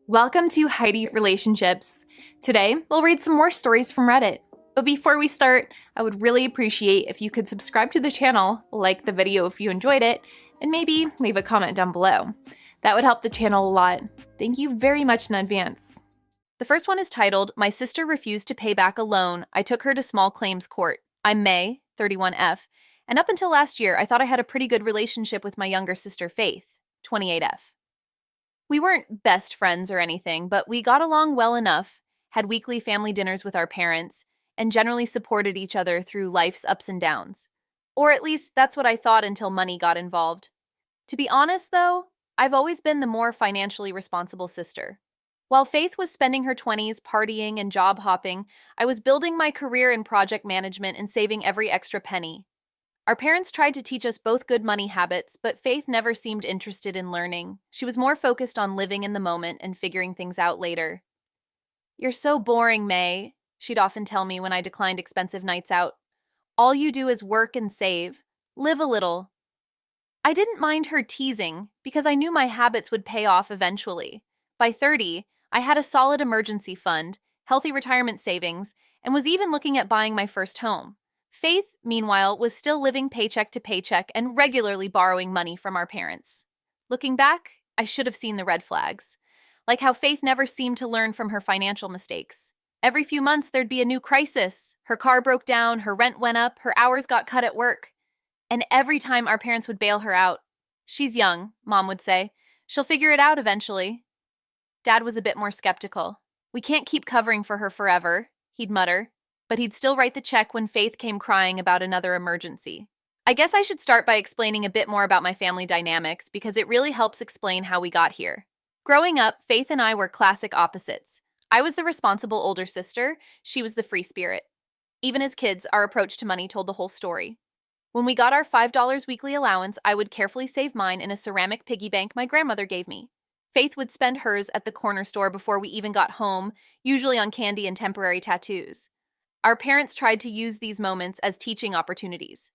Welcome to Heidi Relationships. Today, we'll read some more stories from Reddit. But before we start, I would really appreciate if you could subscribe to the channel, like the video if you enjoyed it, and maybe leave a comment down below. That would help the channel a lot. Thank you very much in advance. The first one is titled, My Sister Refused to Pay Back a Loan. I Took Her to Small Claims Court. I'm May, 31F, and up until last year, I thought I had a pretty good relationship with my younger sister, Faith, 28F. We weren't best friends or anything, but we got along well enough, had weekly family dinners with our parents, and generally supported each other through life's ups and downs. Or at least that's what I thought until money got involved. To be honest, though, I've always been the more financially responsible sister. While Faith was spending her 20s partying and job hopping, I was building my career in project management and saving every extra penny. Our parents tried to teach us both good money habits, but Faith never seemed interested in learning. She was more focused on living in the moment and figuring things out later. You're so boring, May, she'd often tell me when I declined expensive nights out. All you do is work and save. Live a little. I didn't mind her teasing because I knew my habits would pay off eventually. By 30, I had a solid emergency fund, healthy retirement savings, and was even looking at buying my first home. Faith, meanwhile, was still living paycheck to paycheck and regularly borrowing money from our parents. Looking back, I should have seen the red flags. Like how Faith never seemed to learn from her financial mistakes. Every few months, there'd be a new crisis. Her car broke down, her rent went up, her hours got cut at work. And every time our parents would bail her out. She's young, Mom would say. She'll figure it out eventually. Dad was a bit more skeptical. We can't keep covering for her forever, he'd mutter. But he'd still write the check when Faith came crying about another emergency. I guess I should start by explaining a bit more about my family dynamics because it really helps explain how we got here. Growing up, Faith and I were classic opposites. I was the responsible older sister, she was the free spirit. Even as kids, our approach to money told the whole story. When we got our $5 weekly allowance, I would carefully save mine in a ceramic piggy bank my grandmother gave me. Faith would spend hers at the corner store before we even got home, usually on candy and temporary tattoos. Our parents tried to use these moments as teaching opportunities.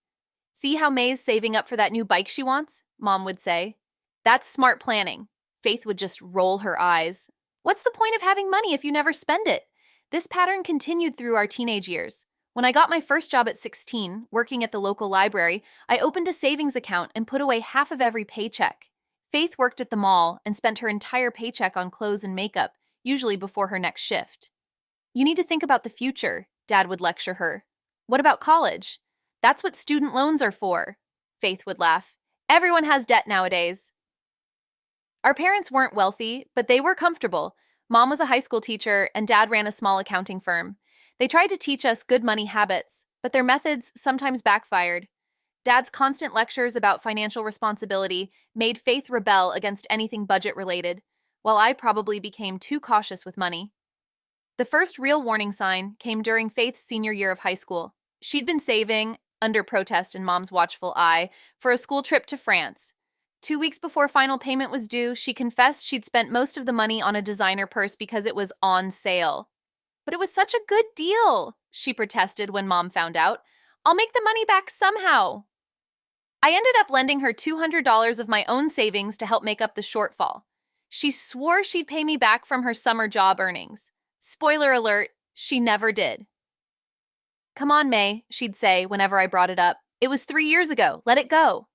See how May's saving up for that new bike she wants? Mom would say. That's smart planning. Faith would just roll her eyes. What's the point of having money if you never spend it? This pattern continued through our teenage years. When I got my first job at 16, working at the local library, I opened a savings account and put away half of every paycheck. Faith worked at the mall and spent her entire paycheck on clothes and makeup, usually before her next shift. You need to think about the future, Dad would lecture her. What about college? That's what student loans are for. Faith would laugh. Everyone has debt nowadays. Our parents weren't wealthy, but they were comfortable. Mom was a high school teacher, and Dad ran a small accounting firm. They tried to teach us good money habits, but their methods sometimes backfired. Dad's constant lectures about financial responsibility made Faith rebel against anything budget-related, while I probably became too cautious with money. The first real warning sign came during Faith's senior year of high school. She'd been saving, under protest and Mom's watchful eye, for a school trip to France. 2 weeks before final payment was due, she confessed she'd spent most of the money on a designer purse because it was on sale. But it was such a good deal, she protested when Mom found out. I'll make the money back somehow. I ended up lending her $200 of my own savings to help make up the shortfall. She swore she'd pay me back from her summer job earnings. Spoiler alert, she never did. Come on, May, she'd say whenever I brought it up. It was 3 years ago. Let it go.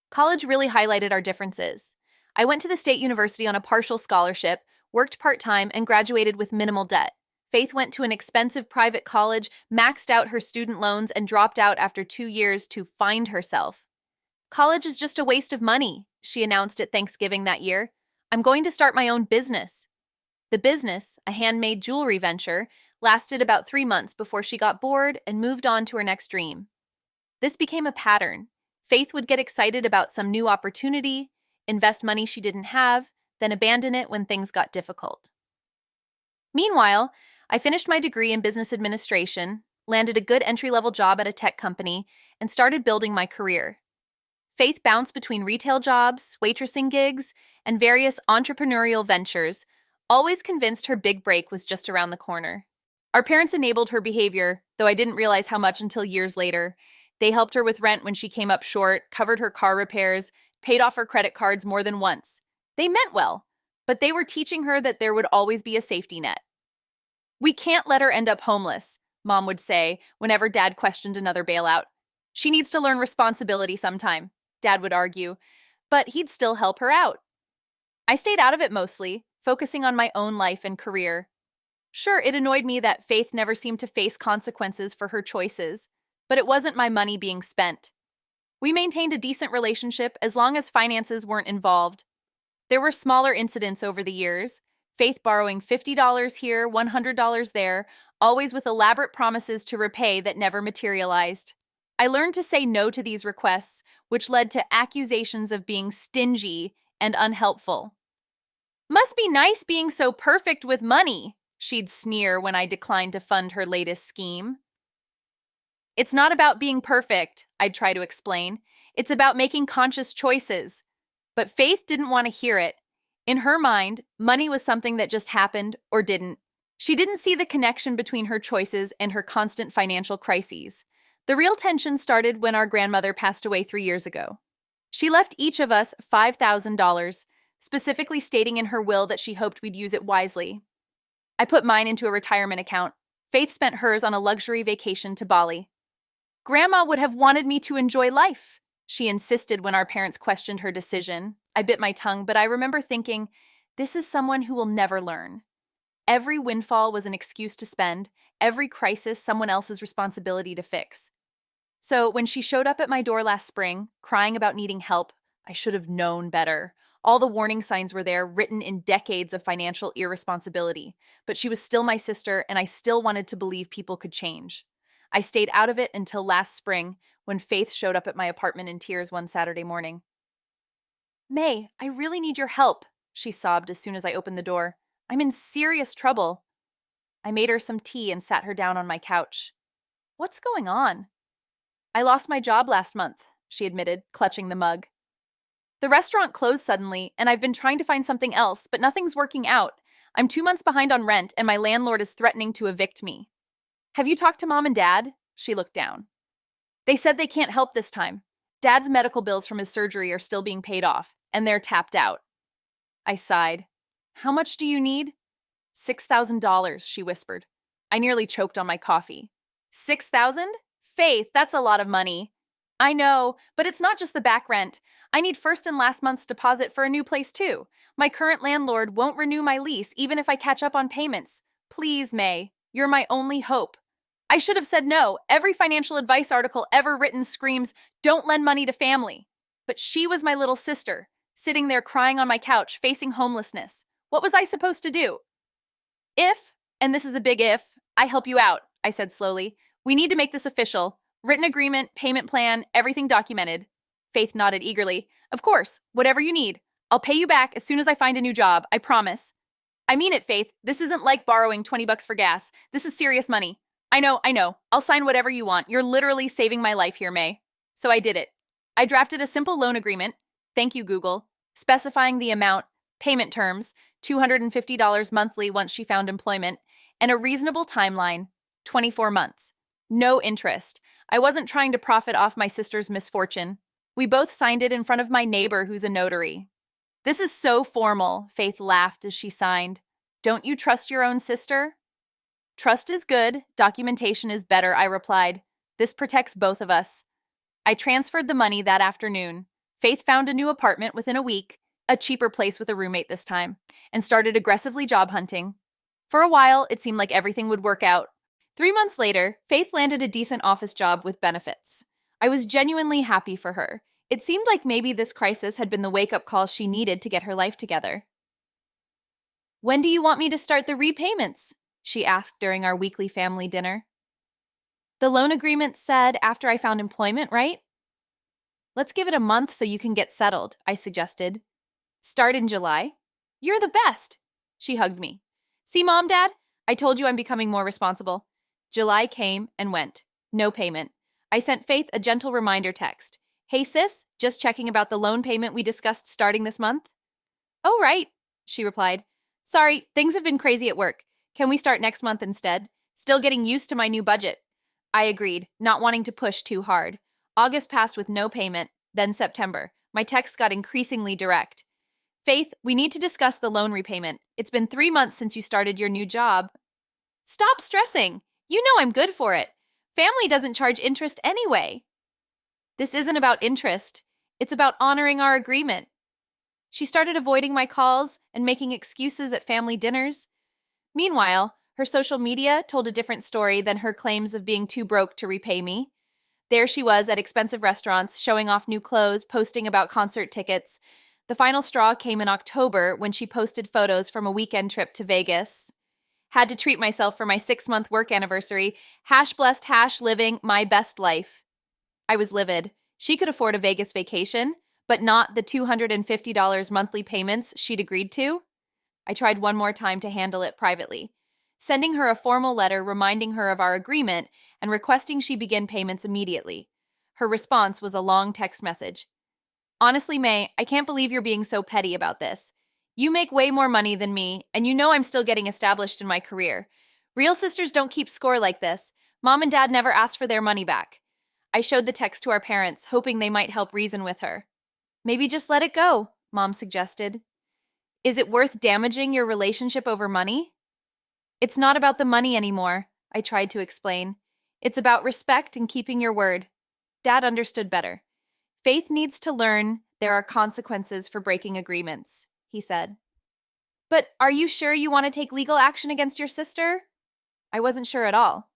College really highlighted our differences. I went to the state university on a partial scholarship, worked part-time, and graduated with minimal debt. Faith went to an expensive private college, maxed out her student loans, and dropped out after 2 years to find herself. College is just a waste of money, she announced at Thanksgiving that year. I'm going to start my own business. The business, a handmade jewelry venture, lasted about 3 months before she got bored and moved on to her next dream. This became a pattern. Faith would get excited about some new opportunity, invest money she didn't have, then abandon it when things got difficult. Meanwhile, I finished my degree in business administration, landed a good entry-level job at a tech company, and started building my career. Faith bounced between retail jobs, waitressing gigs, and various entrepreneurial ventures, always convinced her big break was just around the corner. Our parents enabled her behavior, though I didn't realize how much until years later. They helped her with rent when she came up short, covered her car repairs, paid off her credit cards more than once. They meant well, but they were teaching her that there would always be a safety net. "We can't let her end up homeless," Mom would say whenever Dad questioned another bailout. "She needs to learn responsibility sometime," Dad would argue, but he'd still help her out. I stayed out of it mostly, focusing on my own life and career. Sure, it annoyed me that Faith never seemed to face consequences for her choices, but it wasn't my money being spent. We maintained a decent relationship as long as finances weren't involved. There were smaller incidents over the years, Faith borrowing $50 here, $100 there, always with elaborate promises to repay that never materialized. I learned to say no to these requests, which led to accusations of being stingy and unhelpful. "Must be nice being so perfect with money," she'd sneer when I declined to fund her latest scheme. "It's not about being perfect," I'd try to explain. "It's about making conscious choices." But Faith didn't want to hear it. In her mind, money was something that just happened or didn't. She didn't see the connection between her choices and her constant financial crises. The real tension started when our grandmother passed away 3 years ago. She left each of us $5,000, specifically stating in her will that she hoped we'd use it wisely. I put mine into a retirement account. Faith spent hers on a luxury vacation to Bali. "Grandma would have wanted me to enjoy life," she insisted when our parents questioned her decision. I bit my tongue, but I remember thinking, this is someone who will never learn. Every windfall was an excuse to spend, every crisis someone else's responsibility to fix. So when she showed up at my door last spring, crying about needing help, I should have known better. All the warning signs were there, written in decades of financial irresponsibility. But she was still my sister, and I still wanted to believe people could change. I stayed out of it until last spring, when Faith showed up at my apartment in tears one Saturday morning. "May, I really need your help," she sobbed as soon as I opened the door. "I'm in serious trouble." I made her some tea and sat her down on my couch. "What's going on?" "I lost my job last month," she admitted, clutching the mug. "The restaurant closed suddenly, and I've been trying to find something else, but nothing's working out. I'm 2 months behind on rent, and my landlord is threatening to evict me." "Have you talked to Mom and Dad?" She looked down. "They said they can't help this time. Dad's medical bills from his surgery are still being paid off, and they're tapped out." I sighed. "How much do you need?" $6,000, she whispered. I nearly choked on my coffee. 6,000? Faith, that's a lot of money. I know, but it's not just the back rent. I need first and last month's deposit for a new place too. My current landlord won't renew my lease even if I catch up on payments. Please, May, you're my only hope. I should have said no. Every financial advice article ever written screams, "Don't lend money to family." But she was my little sister, sitting there crying on my couch, facing homelessness. What was I supposed to do? "If, and this is a big if, I help you out," I said slowly. "We need to make this official. Written agreement, payment plan, everything documented." Faith nodded eagerly. "Of course, whatever you need. I'll pay you back as soon as I find a new job, I promise." "I mean it, Faith. This isn't like borrowing $20 for gas. This is serious money." I know. I'll sign whatever you want. You're literally saving my life here, May." So I did it. I drafted a simple loan agreement, thank you, Google, specifying the amount, payment terms, $250 monthly once she found employment, and a reasonable timeline, 24 months. No interest. I wasn't trying to profit off my sister's misfortune. We both signed it in front of my neighbor who's a notary. "This is so formal," Faith laughed as she signed. "Don't you trust your own sister?" "Trust is good, documentation is better," I replied. "This protects both of us." I transferred the money that afternoon. Faith found a new apartment within a week, a cheaper place with a roommate this time, and started aggressively job hunting. For a while, it seemed like everything would work out. 3 months later, Faith landed a decent office job with benefits. I was genuinely happy for her. It seemed like maybe this crisis had been the wake-up call she needed to get her life together. "When do you want me to start the repayments?" she asked during our weekly family dinner. "The loan agreement said after I found employment, right?" "Let's give it a month so you can get settled," I suggested. "Start in July." "You're the best!" She hugged me. "See, Mom, Dad? I told you I'm becoming more responsible." July came and went. No payment. I sent Faith a gentle reminder text. "Hey, sis, just checking about the loan payment we discussed starting this month." "Oh, right," she replied. "Sorry, things have been crazy at work. Can we start next month instead? Still getting used to my new budget." I agreed, not wanting to push too hard. August passed with no payment, then September. My texts got increasingly direct. Faith, we need to discuss the loan repayment. It's been 3 months since you started your new job. Stop stressing. You know I'm good for it. Family doesn't charge interest anyway. This isn't about interest. It's about honoring our agreement. She started avoiding my calls and making excuses at family dinners. Meanwhile, her social media told a different story than her claims of being too broke to repay me. There she was at expensive restaurants, showing off new clothes, posting about concert tickets. The final straw came in October when she posted photos from a weekend trip to Vegas. Had to treat myself for my 6-month work anniversary. Blessed living my best life. I was livid. She could afford a Vegas vacation, but not the $250 monthly payments she'd agreed to. I tried one more time to handle it privately, sending her a formal letter reminding her of our agreement and requesting she begin payments immediately. Her response was a long text message. Honestly, May, I can't believe you're being so petty about this. You make way more money than me, and you know I'm still getting established in my career. Real sisters don't keep score like this. Mom and Dad never asked for their money back. I showed the text to our parents, hoping they might help reason with her. Maybe just let it go, Mom suggested. Is it worth damaging your relationship over money? It's not about the money anymore, I tried to explain. It's about respect and keeping your word. Dad understood better. Faith needs to learn there are consequences for breaking agreements, he said. But are you sure you want to take legal action against your sister? I wasn't sure at all.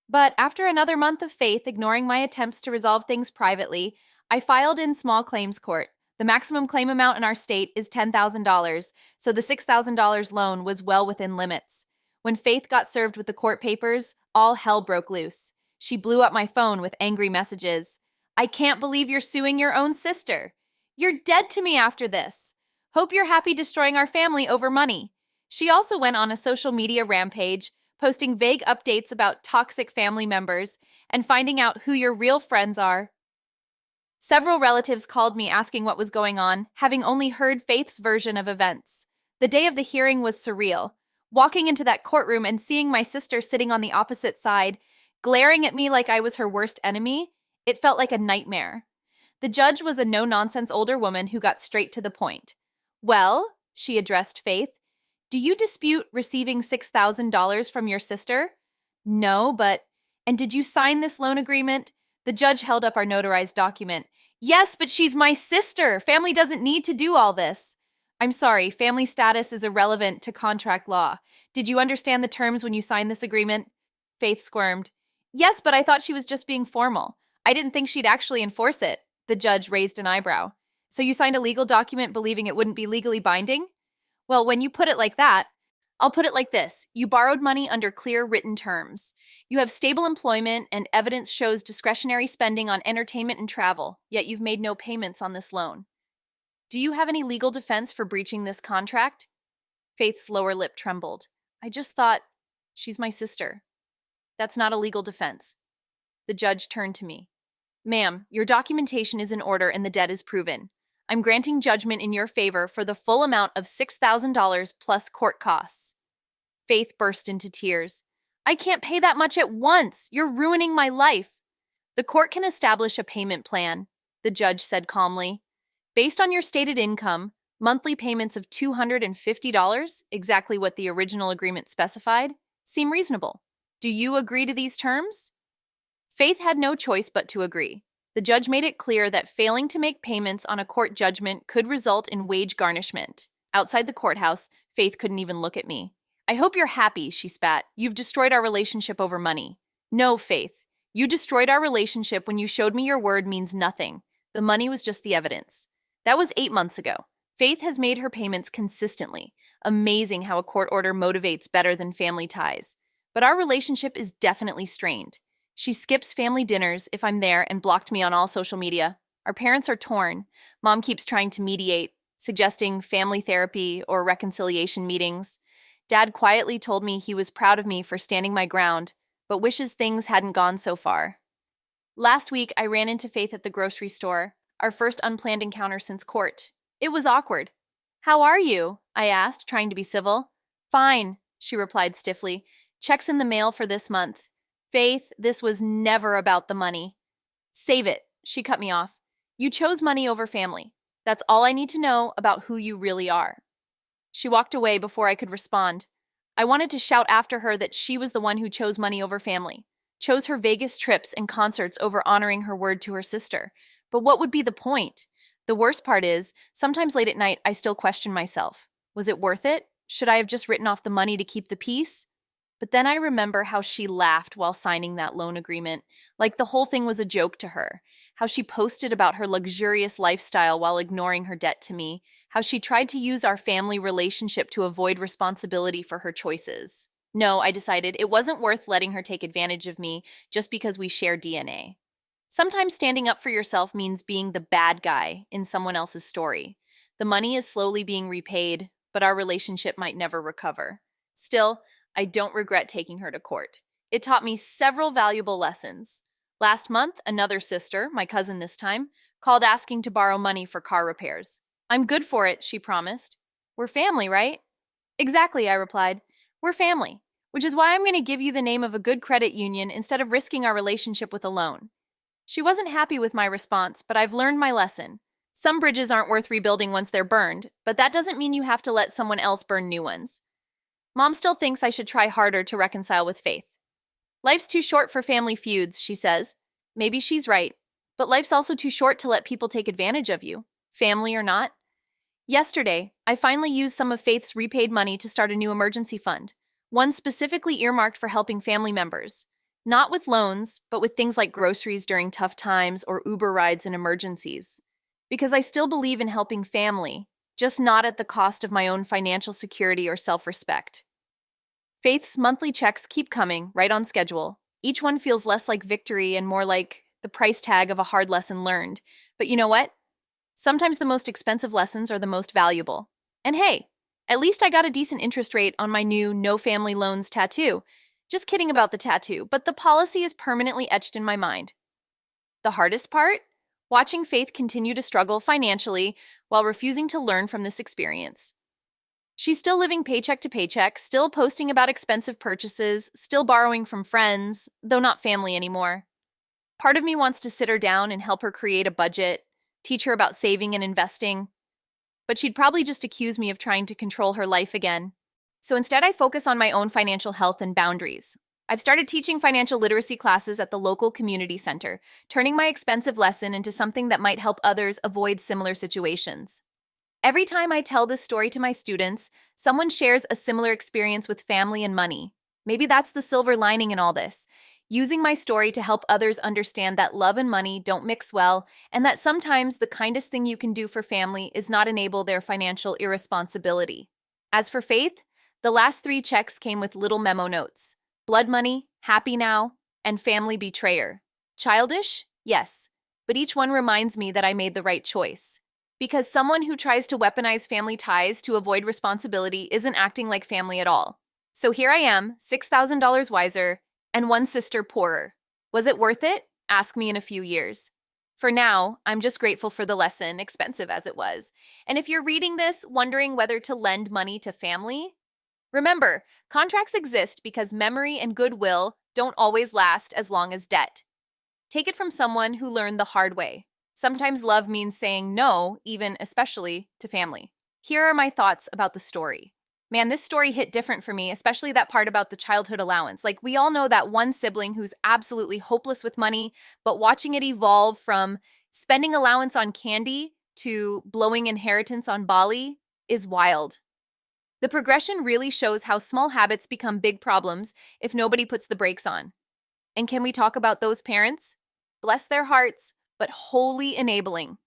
But after another month of Faith ignoring my attempts to resolve things privately, I filed in small claims court. The maximum claim amount in our state is $10,000, so the $6,000 loan was well within limits. When Faith got served with the court papers, all hell broke loose. She blew up my phone with angry messages. I can't believe you're suing your own sister. You're dead to me after this. Hope you're happy destroying our family over money. She also went on a social media rampage, posting vague updates about toxic family members and finding out who your real friends are. Several relatives called me asking what was going on, having only heard Faith's version of events. The day of the hearing was surreal. Walking into that courtroom and seeing my sister sitting on the opposite side, glaring at me like I was her worst enemy, it felt like a nightmare. The judge was a no-nonsense older woman who got straight to the point. Well, she addressed Faith, do you dispute receiving $6,000 from your sister? No, but... And did you sign this loan agreement? The judge held up our notarized document. Yes, but she's my sister. Family doesn't need to do all this. I'm sorry, family status is irrelevant to contract law. Did you understand the terms when you signed this agreement? Faith squirmed. Yes, but I thought she was just being formal. I didn't think she'd actually enforce it. The judge raised an eyebrow. So you signed a legal document believing it wouldn't be legally binding? Well, when you put it like that, I'll put it like this. You borrowed money under clear written terms. You have stable employment and evidence shows discretionary spending on entertainment and travel, yet you've made no payments on this loan. Do you have any legal defense for breaching this contract? Faith's lower lip trembled. I just thought, she's my sister. That's not a legal defense. The judge turned to me. Ma'am, your documentation is in order and the debt is proven. I'm granting judgment in your favor for the full amount of $6,000 plus court costs. Faith burst into tears. I can't pay that much at once. You're ruining my life. The court can establish a payment plan, the judge said calmly. Based on your stated income, monthly payments of $250, exactly what the original agreement specified, seem reasonable. Do you agree to these terms? Faith had no choice but to agree. The judge made it clear that failing to make payments on a court judgment could result in wage garnishment. Outside the courthouse, Faith couldn't even look at me. I hope you're happy, she spat. You've destroyed our relationship over money. No, Faith. You destroyed our relationship when you showed me your word means nothing. The money was just the evidence. That was 8 months ago. Faith has made her payments consistently. Amazing how a court order motivates better than family ties. But our relationship is definitely strained. She skips family dinners if I'm there and blocked me on all social media. Our parents are torn. Mom keeps trying to mediate, suggesting family therapy or reconciliation meetings. Dad quietly told me he was proud of me for standing my ground, but wishes things hadn't gone so far. Last week, I ran into Faith at the grocery store, our first unplanned encounter since court. It was awkward. How are you? I asked, trying to be civil. Fine, she replied stiffly. Checks in the mail for this month. Faith, this was never about the money. Save it, she cut me off. You chose money over family. That's all I need to know about who you really are." She walked away before I could respond. I wanted to shout after her that she was the one who chose money over family, chose her Vegas trips and concerts over honoring her word to her sister. But what would be the point? The worst part is, sometimes late at night, I still question myself. Was it worth it? Should I have just written off the money to keep the peace? But then I remember how she laughed while signing that loan agreement, like the whole thing was a joke to her. How she posted about her luxurious lifestyle while ignoring her debt to me. How she tried to use our family relationship to avoid responsibility for her choices. No, I decided it wasn't worth letting her take advantage of me just because we share DNA. Sometimes standing up for yourself means being the bad guy in someone else's story. The money is slowly being repaid, but our relationship might never recover. Still, I don't regret taking her to court. It taught me several valuable lessons. Last month, another sister, my cousin this time, called asking to borrow money for car repairs. "I'm good for it," she promised. "We're family, right?" "Exactly," I replied. "We're family, which is why I'm going to give you the name of a good credit union instead of risking our relationship with a loan." She wasn't happy with my response, but I've learned my lesson. Some bridges aren't worth rebuilding once they're burned, but that doesn't mean you have to let someone else burn new ones. Mom still thinks I should try harder to reconcile with Faith. "Life's too short for family feuds," she says. Maybe she's right, but life's also too short to let people take advantage of you, family or not. Yesterday, I finally used some of Faith's repaid money to start a new emergency fund, one specifically earmarked for helping family members. Not with loans, but with things like groceries during tough times or Uber rides in emergencies. Because I still believe in helping family, just not at the cost of my own financial security or self-respect. Faith's monthly checks keep coming, right on schedule. Each one feels less like victory and more like the price tag of a hard lesson learned. But you know what? Sometimes the most expensive lessons are the most valuable. And hey, at least I got a decent interest rate on my new no family loans tattoo. Just kidding about the tattoo, but the policy is permanently etched in my mind. The hardest part? Watching Faith continue to struggle financially while refusing to learn from this experience. She's still living paycheck to paycheck, still posting about expensive purchases, still borrowing from friends, though not family anymore. Part of me wants to sit her down and help her create a budget, teach her about saving and investing, but she'd probably just accuse me of trying to control her life again. So instead, I focus on my own financial health and boundaries. I've started teaching financial literacy classes at the local community center, turning my expensive lesson into something that might help others avoid similar situations. Every time I tell this story to my students, someone shares a similar experience with family and money. Maybe that's the silver lining in all this, using my story to help others understand that love and money don't mix well, and that sometimes the kindest thing you can do for family is not enable their financial irresponsibility. As for Faith, the last 3 checks came with little memo notes. Blood money, happy now, and family betrayer. Childish? Yes, but each one reminds me that I made the right choice. Because someone who tries to weaponize family ties to avoid responsibility isn't acting like family at all. So here I am, $6,000 wiser, and one sister poorer. Was it worth it? Ask me in a few years. For now, I'm just grateful for the lesson, expensive as it was. And if you're reading this wondering whether to lend money to family, remember, contracts exist because memory and goodwill don't always last as long as debt. Take it from someone who learned the hard way. Sometimes love means saying no, even especially to family. Here are my thoughts about the story. Man, this story hit different for me, especially that part about the childhood allowance. Like, we all know that one sibling who's absolutely hopeless with money, but watching it evolve from spending allowance on candy to blowing inheritance on Bali is wild. The progression really shows how small habits become big problems if nobody puts the brakes on. And can we talk about those parents? Bless their hearts, but wholly enabling.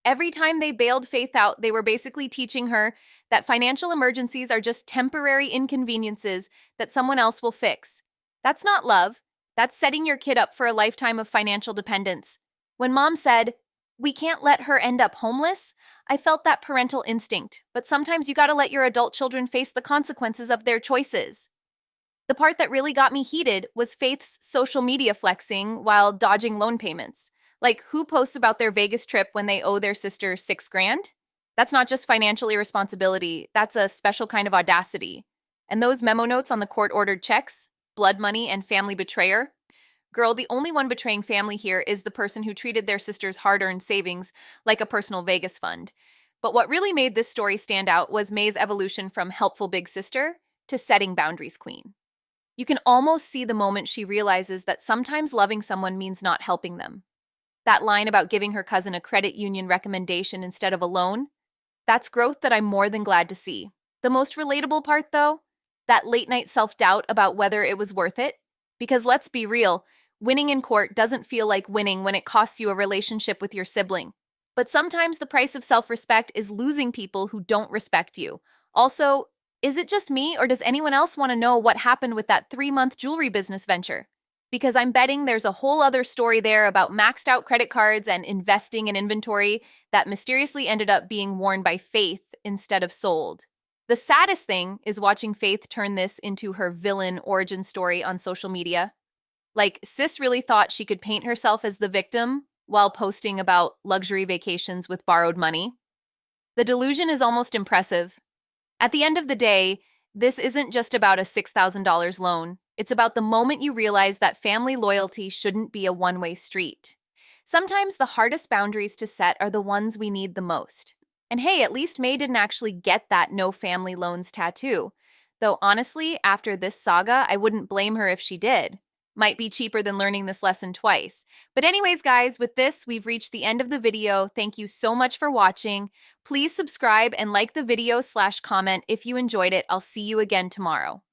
Every time they bailed Faith out, they were basically teaching her that financial emergencies are just temporary inconveniences that someone else will fix. That's not love. That's setting your kid up for a lifetime of financial dependence. When Mom said, "We can't let her end up homeless," I felt that parental instinct, but sometimes you gotta let your adult children face the consequences of their choices. The part that really got me heated was Faith's social media flexing while dodging loan payments. Like, who posts about their Vegas trip when they owe their sister $6,000? That's not just financial irresponsibility, that's a special kind of audacity. And those memo notes on the court-ordered checks, blood money, and family betrayer, Girl, the only one betraying family here is the person who treated their sister's hard-earned savings like a personal Vegas fund. But what really made this story stand out was May's evolution from helpful big sister to setting boundaries queen. You can almost see the moment she realizes that sometimes loving someone means not helping them. That line about giving her cousin a credit union recommendation instead of a loan, that's growth that I'm more than glad to see. The most relatable part, though, that late night self-doubt about whether it was worth it. Because let's be real, winning in court doesn't feel like winning when it costs you a relationship with your sibling. But sometimes the price of self-respect is losing people who don't respect you. Also, is it just me, or does anyone else want to know what happened with that 3-month jewelry business venture? Because I'm betting there's a whole other story there about maxed out credit cards and investing in inventory that mysteriously ended up being worn by Faith instead of sold. The saddest thing is watching Faith turn this into her villain origin story on social media. Like, sis really thought she could paint herself as the victim while posting about luxury vacations with borrowed money. The delusion is almost impressive. At the end of the day, this isn't just about a $6,000 loan. It's about the moment you realize that family loyalty shouldn't be a one-way street. Sometimes the hardest boundaries to set are the ones we need the most. And hey, at least May didn't actually get that no family loans tattoo. Though honestly, after this saga, I wouldn't blame her if she did. Might be cheaper than learning this lesson twice. But anyways, guys, with this, we've reached the end of the video. Thank you so much for watching. Please subscribe and like the video/comment if you enjoyed it. I'll see you again tomorrow.